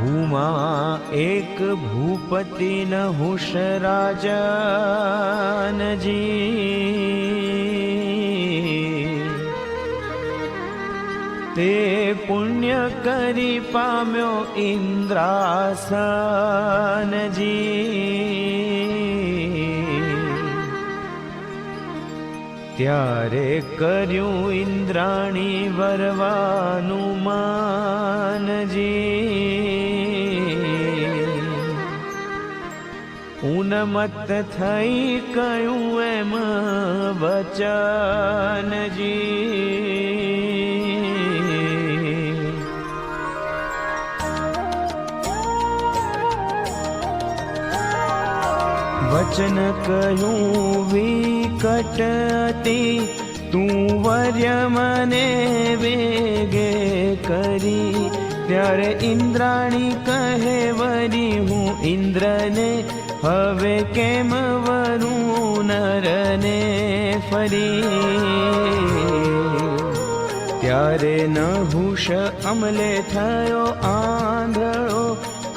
ભૂમા એક ભૂપતિ ન હુષ રાજનજી, તે પુણ્ય કરી પામ્યો ઇન્દ્રાસનજી, ત્યારે કર્યું ઇન્દ્રાણી વરવાનું માનજી, ઉન્મત્ત થઈ કયું એમ વચનજી, વચન કહ્યું વિકટ અતિ, તું વર્ય મને વેગે કરી, ત્યારે ઇન્દ્રાણી કહે વરી હું ઇન્દ્રને, હવે કેમ વરું નરને ફરી, ત્યારે નહુષ અમલે થયો આંધળો,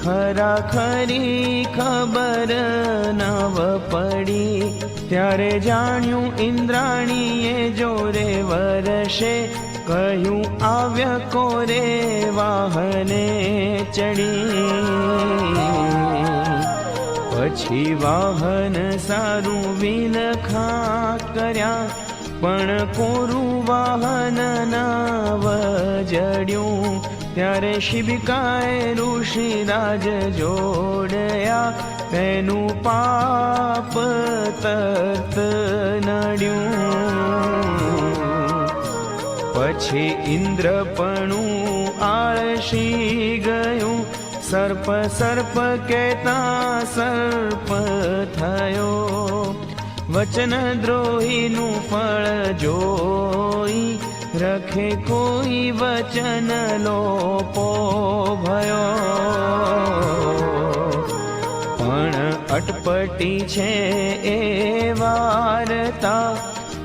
ખરા ખરી ખબર નવ પડી, ત્યારે જાણ્યું ઇન્દ્રાણીએ જોરે વરસે, કહ્યું આવ્ય કોરે વાહને ચડી, પછી વાહન સારું વિલખા કર્યા, પણ કોરું વાહન નાવ જડ્યું, ત્યારે શિબિકાએ ઋષિરાજ જોડયા, તેનું પાપ તરત નડ્યું, પછી ઇન્દ્રપણું આળસી ગયું, સર્પ સર્પ કહેતા સર્પ થયો, વચન દ્રોહીનું ફળ જોઈ, રખે કોઈ વચન લોપો ભયો, પણ અટપટી છે એ વાર્તા,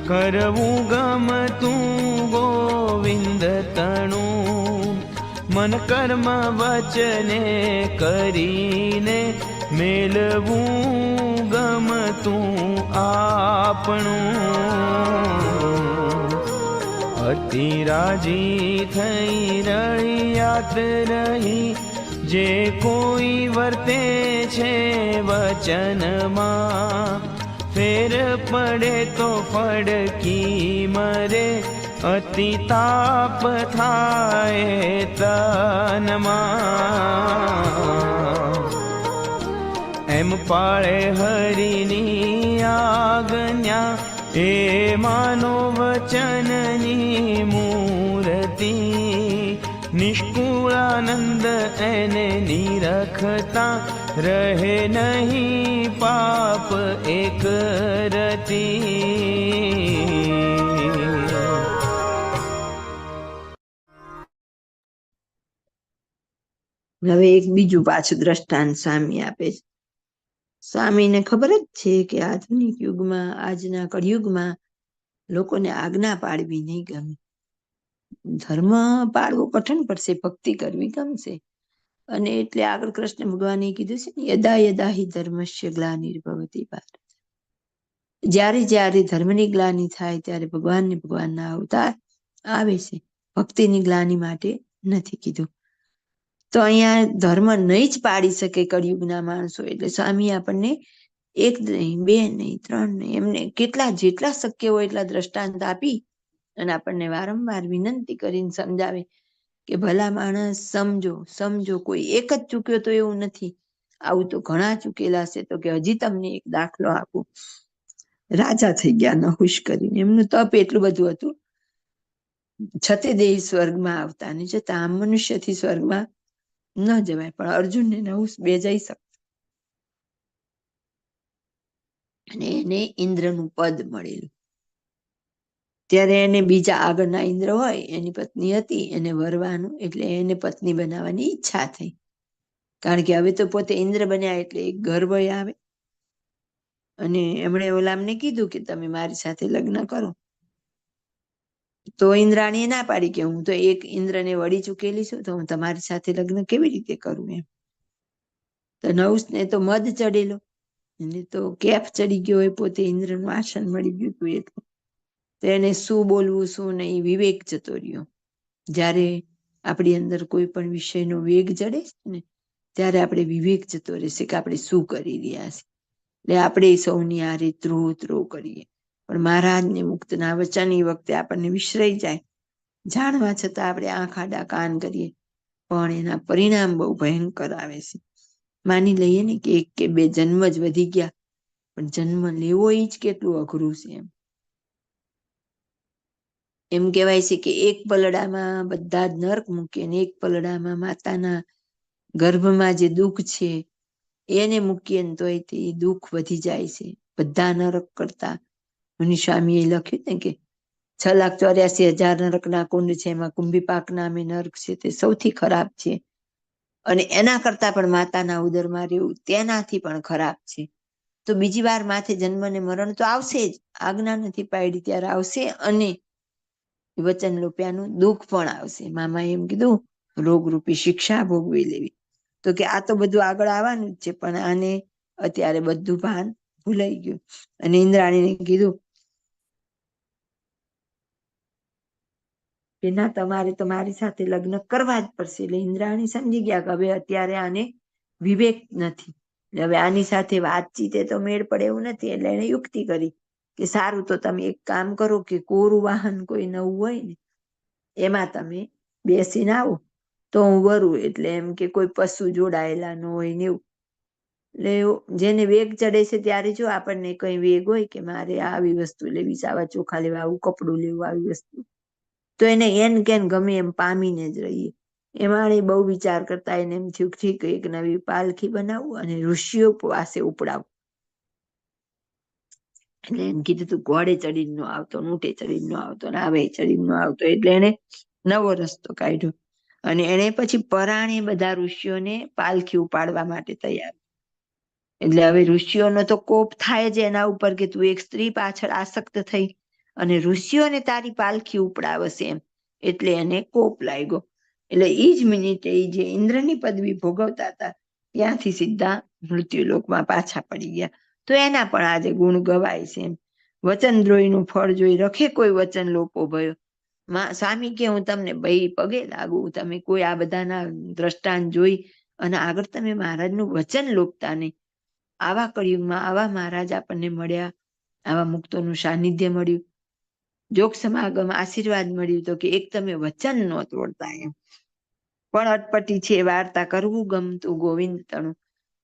કરવું ગમતું ગોવિંદ તણું, મન કર્મ વચને કરીને, મેલવું ગમતું આપણું, અતિ રાજી થઈ રળિયાત રહી, જે કોઈ વર્તે છે વચનમાં, ફેર પડે તો ફડકી મરે, અતિ તાપ થાય તનમાં, એમ પાળે હરિની આજ્ઞા, એ માનો વચનની મૂર્તિ, નિષ્કુળાનંદ એને નિરખતા, રહે નહીં પાપ એક રતી. હવે એક બીજું પાછું દ્રષ્ટાંત સ્વામી આપે છે. સ્વામીને ખબર જ છે કે આધુનિક યુગમાં, આજના કળિયુગમાં લોકોને આજ્ઞા પાડવી નહીં ગમે, ધર્મ પાળવો કઠણ પડશે, ભક્તિ કરવી ગમશે, અને એટલે આગળ કૃષ્ણ ભગવાને કીધું છે ને, યદા યદા હિ ધર્મસ્ય ગ્લાનિર્ભવતિ ભારત, જ્યારે જ્યારે ધર્મની ગ્લાનિ થાય ત્યારે ભગવાનના અવતાર આવે છે, ભક્તિની ગ્લાનિ માટે નથી કીધું. તો અહીંયા ધર્મ નહીં જ પાડી શકે કળિયુગના માણસો, એટલે સ્વામી આપણને એક નહીં, બે નહીં, ત્રણ નહીં, એમને જેટલા શક્ય હોય એટલા દ્રષ્ટાંત આપી અને આપણને વારંવાર વિનંતી કરીને સમજાવે કે ભલા માણસ સમજો, કોઈ એક જ ચૂક્યો તો એવું નથી, આવું તો ઘણા ચૂકેલા છે. તો કે હજી તમને એક દાખલો આપું. રાજા થઈ ગયા નહુષ કરીને, એમનું તપ એટલું બધું હતું, છતે દેહ સ્વર્ગમાં આવતા ને જતા, આમ મનુષ્યથી સ્વર્ગમાં ન જવાય, પણ અર્જુન ને નહુષ બે જઈ શકતા, અને એને ઇન્દ્રનું પદ મળેલું. ત્યારે એને બીજા આગળના ઇન્દ્ર હોય, એની પત્ની હતી, એને વરવાનું, એટલે એને પત્ની બનાવવાની ઈચ્છા થઈ, કારણ કે હવે તો પોતે ઇન્દ્ર બન્યા એટલે એક ગર્વ આવે, અને એમણે ઓલામને કીધું કે તમે મારી સાથે લગ્ન કરો. તો ઇન્દ્રાણીએ ના પાડી કે હું તો એક ઇન્દ્રને વળી ચૂકેલી છું, તો હું તમારી સાથે લગ્ન કેવી રીતે કરું એમ. તો નહુષને તો મદ ચડેલો, એને તો કેફ ચડી ગયો હોય, પોતે ઇન્દ્રનું આસન મળી ગયું હતું એટલે. તો એને શું બોલવું શું નહીં વિવેક જતો રહ્યો. જ્યારે આપણી અંદર કોઈ પણ વિષયનો વેગ ચડે છે ને, ત્યારે આપણે વિવેક જતો રહેશે કે આપણે શું કરી રહ્યા છીએ. એટલે આપણે સૌની હારે ત્રોહ કરીએ, પણ મહારાજને મુક્તના વચન એ વખતે આપણને વિસરાઈ જાય. જાણવા છતાં આપણે આંખ આડા કાન કરીએ, પણ એના પરિણામ બહુ ભયંકર આવે છે. માની લઈએ ને કે 1 કે 2 જન્મ જ વધી ગયા, પણ જન્મ લેવો એ જ કેટલું અઘરું છે. એમ કહેવાય છે કે એક પલડામાં બધા જ નર્ક મૂકે, ને એક પલડામાં માતાના ગર્ભમાં જે દુઃખ છે એને મૂકીએ ને તોય તે દુઃખ વધી જાય છે બધા નરક કરતા. મુનિ સ્વામીએ લખ્યું ને કે 6,84,000 નરકના કુંડ છે, એમાં કુંભીપાક નામે નરક છે તે સૌથી ખરાબ છે, અને એના કરતા પણ માતાના ઉદરમાં રહેવું તેનાથી પણ ખરાબ છે. તો બીજી વાર માથે જન્મ ને મરણ તો આવશે જ, આજ્ઞા નથી પાડી ત્યારે આવશે, અને વચન લોપ્યાનું દુઃખ પણ આવશે. મામા એમ કીધું રોગરૂપી શિક્ષા ભોગવી લેવી. તો કે આ તો બધું આગળ આવવાનું જ છે, પણ આને અત્યારે બધું ભાન ભૂલાઈ ગયું. અને ઇન્દ્રાણીને કીધું કે ના, તમારે તો મારી સાથે લગ્ન કરવા જ પડશે. એટલે ઇન્દ્રાણી સમજી ગયા કે હવે અત્યારે આને વિવેક નથી, હવે આની સાથે વાતચીતે તો મેળ પડે એવું નથી. એટલે એને યુક્તિ કરી કે સારું, તો તમે એક કામ કરો કે કોરું વાહન કોઈ નવું હોય ને એમાં તમે બેસીને આવો તો હું વરું. એટલે એમ કે કોઈ પશુ જોડાયેલા ન હોય ને એવું. એટલે જેને વેગ ચડે છે ત્યારે જો આપણને કઈ વેગ હોય કે મારે આવી વસ્તુ લેવી છે, આવા ચોખા લેવા, આવું કપડું લેવું, આવી વસ્તુ, તો એને એન કેન ગમે એમ પામીને જ રહીએ. એમાં બહુ વિચાર કરતા એને એમ થયું ઠીક એક નવી પાલખી બનાવવું અને ઋષિઓ પાસે ઉપડાવું. એટલે એમ કીધું તું ઘોડે ચડીને નો આવતો, ઊંટે ચડીને નો આવતો, આવે ચડીને નો આવતો. એટલે એને નવો રસ્તો કાઢ્યો, અને એને પછી પરાણે બધા ઋષિઓને પાલખી ઉપાડવા માટે તૈયાર. એટલે હવે ઋષિઓનો તો કોપ થાય જ એના ઉપર કે તું એક સ્ત્રી પાછળ આસક્ત થઈ અને ઋષિઓને તારી પાલખી ઉપડાવશે એમ. એટલે એને કોપ લાગ્યો. એટલે એ જ મિનિટે જે ઇન્દ્રની પદવી ભોગવતા હતા ત્યાંથી સીધા મૃત્યુલોકમાં પાછા પડી ગયા. તો એના પણ આજે ગુણ ગવાય છે એમ. વચનદ્રોહીનું ફળ જોઈ રખે કોઈ વચન લોપો ભયો. સ્વામી કે હું તમને ભાઈ પગે લાગુ, તમે કોઈ આ બધાના દ્રષ્ટાંત જોઈ અને આગળ તમે મહારાજનું વચન લોપતા નહીં. આવા કળિયુગમાં આવા મહારાજ આપણને મળ્યા, આવા મુક્તોનું સાનિધ્ય મળ્યું, જોગ સમાગમ આશીર્વાદ મળ્યું, તો કે એક તમે વચન ન તોડતા એમ. પણ અટપટી છે વાર્તા કરવું ગમતું ગોવિંદ તણું.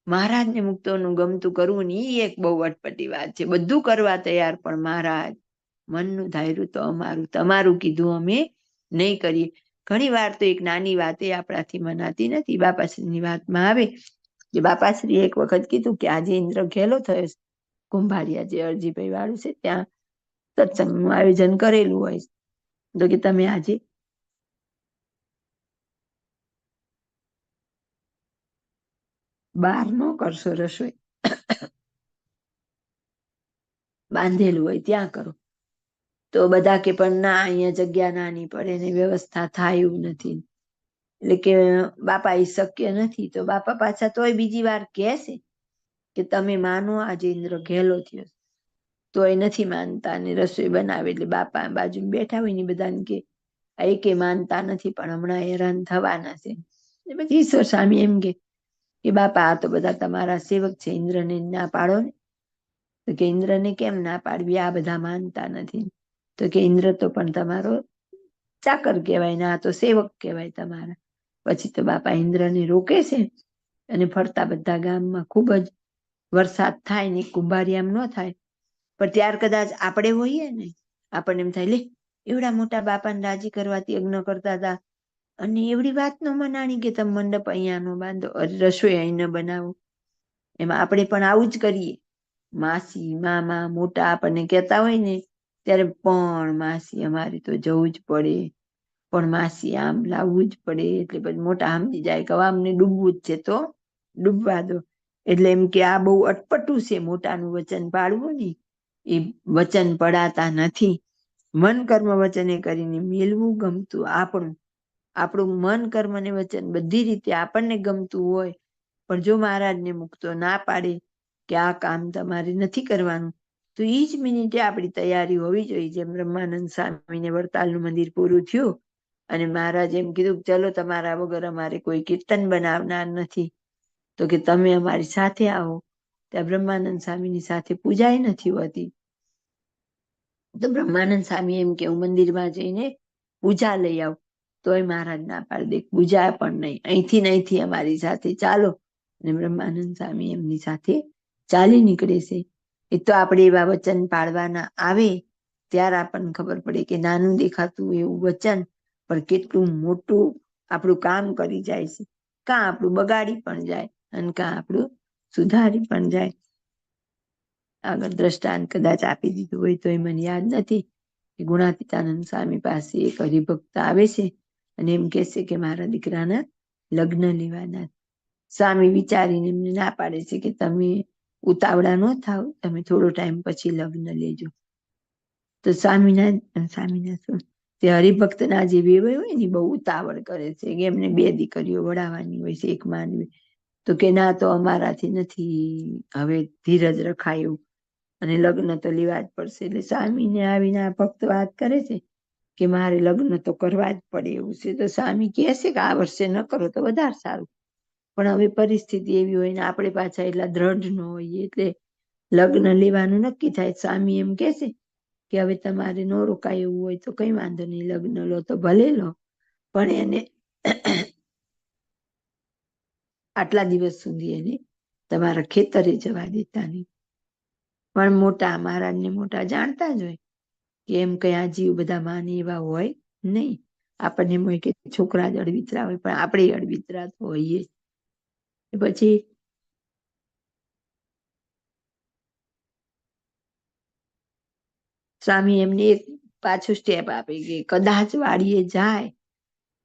મહારાજને મુક્તોનું ગમતું કરવું ને એ એક બહુ અટપટી વાત છે. બધું કરવા તૈયાર, પણ મહારાજ મનનું ધાર્યું તો અમારું, તમારું કીધું અમે નહીં કરીએ. ઘણી વાર તો એક નાની વાત એ આપણાથી મનાતી નથી. બાપાશ્રીની વાતમાં આવે કે બાપાશ્રી એક વખત કીધું કે આજે ઇન્દ્ર ઘેલો થયો, કુંભારિયા જે અરજીભાઈ વાળું છે ત્યાં સત્સંગનું આયોજન કરેલું હોય, તો કે તમે આજે બહાર ન કરશો, રસોઈ બાંધેલું હોય ત્યાં કરો. તો બધા કે પણ ના, અહીંયા જગ્યા નાની પડે ને વ્યવસ્થા થાય એવું નથી. એટલે કે બાપા એ શક્ય નથી. તો બાપા પાછા તોય બીજી વાર કહેશે કે તમે માનો આજે ઇન્દ્ર ઘેલો થયો, તો એ નથી માનતા અને રસોઈ બનાવે. એટલે બાપા બાજુ બેઠા હોય ને બધાને કે એ કે માનતા નથી, પણ હમણાં હેરાન થવાના છે. પછી ઈશ્વર સ્વામી એમ કે બાપા આ તો બધા તમારા સેવક છે, ઇન્દ્રને ના પાડો ને. તો કે ઇન્દ્રને કેમ ના પાડવી, આ બધા માનતા નથી. તો કે ઇન્દ્ર તો પણ તમારો ચાકર કહેવાય ને, આ તો સેવક કહેવાય તમારા. પછી તો બાપા ઇન્દ્રને રોકે છે, અને ફરતા બધા ગામમાં ખૂબ જ વરસાદ થાય ને કુંભારિયામ ન થાય. પણ ત્યાર કદાચ આપણે હોઈએ ને, આપણને એમ થાય લે એવડા મોટા બાપાને રાજી કરવાથી યજ્ઞ કરતા હતા, અને એવડી વાત ન મનાણી કે તમે મંડપ અહીંયા નો બાંધો, રસોઈ અહીં ન બનાવો. એમાં આપણે પણ આવું જ કરીએ. માસી મામા મોટા આપણને કહેતા હોય ને ત્યારે પણ માસી અમારે તો જવું જ પડે, પણ માસી આમ લાવવું જ પડે. એટલે પછી મોટા સમજી જાય કે અમને ડૂબવું જ છે તો ડૂબવા દો. એટલે એમ કે આ બહુ અટપટું છે મોટાનું વચન પાળવું ને, એ વચન પડાતા નથી. મન કર્મ વચને કરીને મેળવું ગમતું આપણું મન કર્મ ને વચન બધી રીતે આપણને ગમતું હોય, પણ જો મહારાજને મુકતો ના પાડે કે આ કામ તમારે નથી કરવાનું, તો એ જ મિનિટે આપણી તૈયારી હોવી જોઈએ. જેમ બ્રહ્માનંદ સ્વામીને વડતાલનું મંદિર પૂરું થયું અને મહારાજ એમ કીધું ચલો તમારા વગર અમારે કોઈ કીર્તન બનાવનાર નથી, તો કે તમે અમારી સાથે આવો. ત્યાં બ્રહ્માનંદ સ્વામીની સાથે પૂજા નથી હોતી, તો બ્રહ્માનંદ સ્વામી એમ કે હું મંદિરમાં જઈને પૂજા લઈ આવું, તોય મહારાજ ના પાડી દે, પૂજા પણ નહીં, અહીંથી અમારી સાથે ચાલો. અને બ્રહ્માનંદ સ્વામી એમની સાથે ચાલી નીકળે છે. એ તો આપણે એવા વચન પાળવાના આવે ત્યારે આપણને ખબર પડે કે નાનું દેખાતું એવું વચન પણ કેટલું મોટું આપણું કામ કરી જાય છે. કાં આપણું બગાડી પણ જાય અને કાં આપણું સુધારી પણ જાય. આગળ દ્રષ્ટાંત કદાચ આપી દીધું હોય તો એ મને યાદ નથી કે ગુણાતીતાનંદ સ્વામી પાસે એક હરિભક્ત આવે છે અને એમ કહેશે કે મારા દીકરાના લગ્ન લેવાના. સ્વામી વિચારીને એમને ના પાડે છે કે તમે ઉતાવળા ન થાવ, તમે થોડો ટાઈમ પછી લગ્ન લેજો. તો સ્વામિનારાયણ તે હરિભક્તના જે વેવાય હોય ને બહુ ઉતાવળ કરે છે કે એમને 2 દીકરીઓ વડાવવાની હોય છે, એક માનવી. તો કે ના, તો અમારાથી નથી હવે ધીરજ રખાયું અને લગ્ન તો લેવા જ પડશે. એટલે સ્વામીને આવીને આ ભક્ત વાત કરે છે કે મારે લગ્ન તો કરવા જ પડે એવું છે. તો સ્વામી કહે છે કે આ વર્ષે ન કરો તો વધારે સારું, પણ હવે પરિસ્થિતિ એવી હોય ને આપણે પાછા એટલા દ્રઢ ન હોઈએ એટલે લગ્ન લેવાનું નક્કી થાય. સ્વામી એમ કહે છે કે હવે તમારે ન રોકાય એવું હોય તો કઈ વાંધો નહીં, લગ્ન લો તો ભલે લો, પણ એને આટલા દિવસ સુધી એને તમારા ખેતરે જવા દેતા નહીં. પણ મોટા મહારાજને મોટા જાણતા જ હોય કે એમ કઈ આ જીવ બધા માને એવા હોય નહીં. આપણને એમ હોય કે છોકરા જ અડવિતરા હોય, પણ આપણે અડવિતરા તો હોઈએ. પછી સ્વામી એમને એક પાછું સ્ટેપ આપે કે કદાચ વાડીએ જાય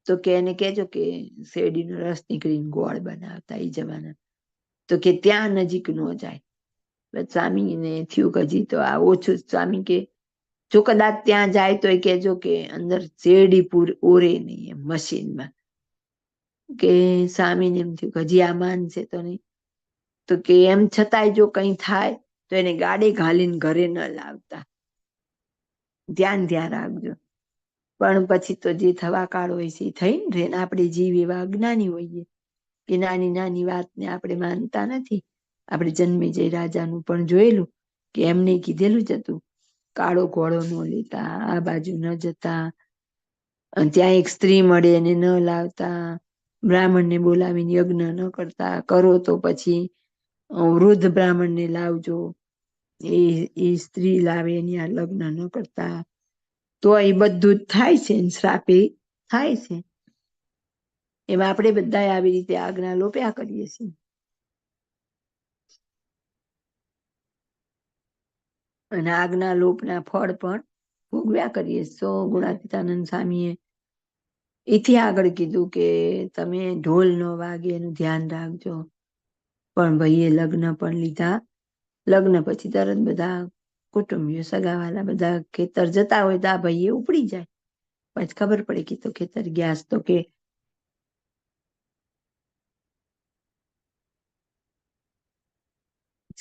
તો કે એને કહેજો કે શેરડીનો રસ નીકળીને ગોળ બનાવતા એ જમાના, તો કે ત્યાં નજીક ન જાય. સ્વામીને થયું કે હજી તો આ ઓછું. સ્વામી કે જો કદાચ ત્યાં જાય તો એ કહેજો કે અંદર શેરડી ઓરે નહીં એમ મશીનમાં. કે સ્વામીને એમ થયું કે હજી આ માનશે તો નહીં, તો કે એમ છતાંય જો કંઈ થાય તો એને ગાડે ઘાલીને ઘરે ન લાવતા, ધ્યાન રાખજો. પણ પછી તો જે થવા કાળ હોય છે એ થઈને રહે. આપણે જીવ એવા અજ્ઞાની હોઈએ કે નાની નાની વાતને આપણે માનતા નથી. આપણે જન્મે જય રાજાનું પણ જોયેલું કે એમને કીધેલું જ હતું કાળો ઘોડો ન લેતા, આ બાજુ ન જતા, ત્યાં એક સ્ત્રી મળે એને ન લાવતા, બ્રાહ્મણને બોલાવીને યજ્ઞ ન કરતા, કરો તો પછી વૃદ્ધ બ્રાહ્મણને લાવજો, એ સ્ત્રી લાવે એની આ લગ્ન ન કરતા. તો એ બધું જ થાય છે, શ્રાપે થાય છે. એમાં આપણે બધા આવી રીતે આજ્ઞા લોપ્યા કરીએ છીએ. અને આજ્ઞા લોપના ફળ પણ ભોગવ્યા કરીએ. તો ગુણાતીતાનંદ સ્વામીએ એથી આગળ કીધું કે તમે ઢોલ ન વાગે એનું ધ્યાન રાખજો. પણ ભાઈએ લગ્ન પણ લીધા. લગ્ન પછી તરત બધા કુટુંબીઓ સગાવાલા બધા ખેતર જતા હોય તો આ ભાઈએ ઉપડી જાય. પછી ખબર પડે કે તો ખેતર ગયા. તો કે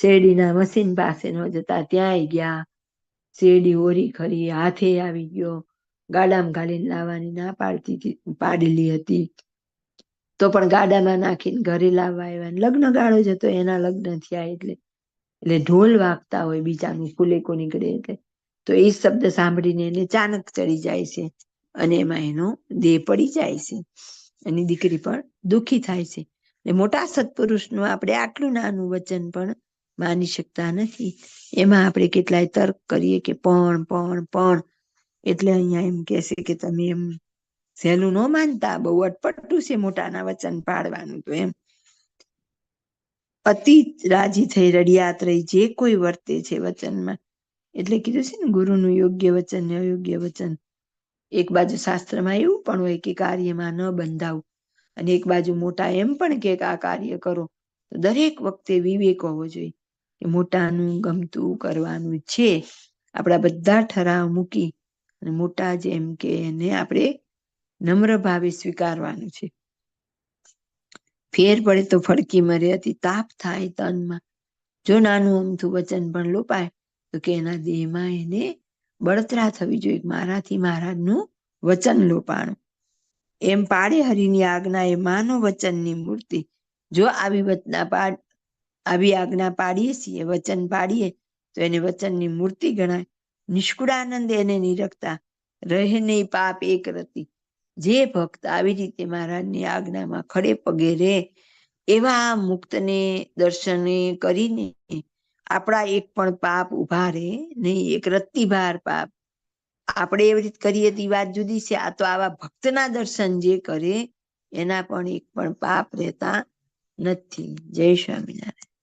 શેરડીના મશીન પાસે ન જતા ત્યાંય ગયા. શેરડી ઓરી ખરી, હાથે આવી ગયો, ગાડામાં ઘાલીને લાવવાની ના પાડેલી હતી, તો પણ ગાડામાં નાખીને ઘરે લાવવા આવ્યા. લગ્ન ગાળો જ હતો, એના લગ્ન થયા એટલે ઢોલ વાગતા હોય બીજાનું ફૂલેકો નીકળે એટલે. તો એ શબ્દ સાંભળીને એને ચાનક ચડી જાય છે અને એમાં એનો દેહ પડી જાય છે. એની દીકરી પણ દુઃખી થાય છે. મોટા સત્પુરુષનું આપણે આટલું નાનું વચન પણ માની શકતા નથી. એમાં આપણે કેટલાય તર્ક કરીએ કે પણ એટલે અહીંયા એમ કહેશે કે તમે એમ સહેલું ન માનતા, બહુ અટપટું છે મોટાના વચન પાડવાનું. તો એમ અતિ રાજી થઈ રડિયાત રહી જે કોઈ વર્તે છે વચનમાં. એટલે કીધું છે ને ગુરુનું યોગ્ય વચન ને અયોગ્ય વચન. એક બાજુ શાસ્ત્રમાં એવું પણ હોય કે કાર્યમાં ન બંધાવું, અને એક બાજુ મોટા એમ પણ કે આ કાર્ય કરો. તો દરેક વખતે વિવેક હોવો જોઈએ કે મોટાનું ગમતું કરવાનું છે. આપણા બધા ઠરાવ મૂકી અને મોટા જેમ કે એને આપણે નમ્ર ભાવે સ્વીકારવાનું છે. ફેર પડે તો ફડકી મરે, અતિ તાપ થાય તનમાં. જો નાનું અમથું વચન પણ લોપાય તો કે એના દેહમાં એને બળતરા થવી જોઈએ. મારાથી મહારાજનું વચન લોપાણું. એમ પાડે હરિની આજ્ઞા એ માનો વચનની મૂર્તિ. જો આવી આજ્ઞા પાડીએ છીએ, વચન પાડીએ તો એને વચનની મૂર્તિ ગણાય. નિષ્કુળાનંદ એને નિરખતા, રહે નહીં પાપ એક રતિ. જે ભક્ત આવી રીતે મહારાજની આજ્ઞામાં ખડે પગે રહે, એવા મુક્તને દર્શને કરીને આપણા એક પણ પાપ ઉભા રહે નહીં. એક રત્તી ભાર પાપ આપણે એવી રીતે કરીએ તો વાત જુદી છે. આ તો આવા ભક્તના દર્શન જે કરે એના પણ એક પણ પાપ રહેતા નથી. જય સ્વામિનારાયણ.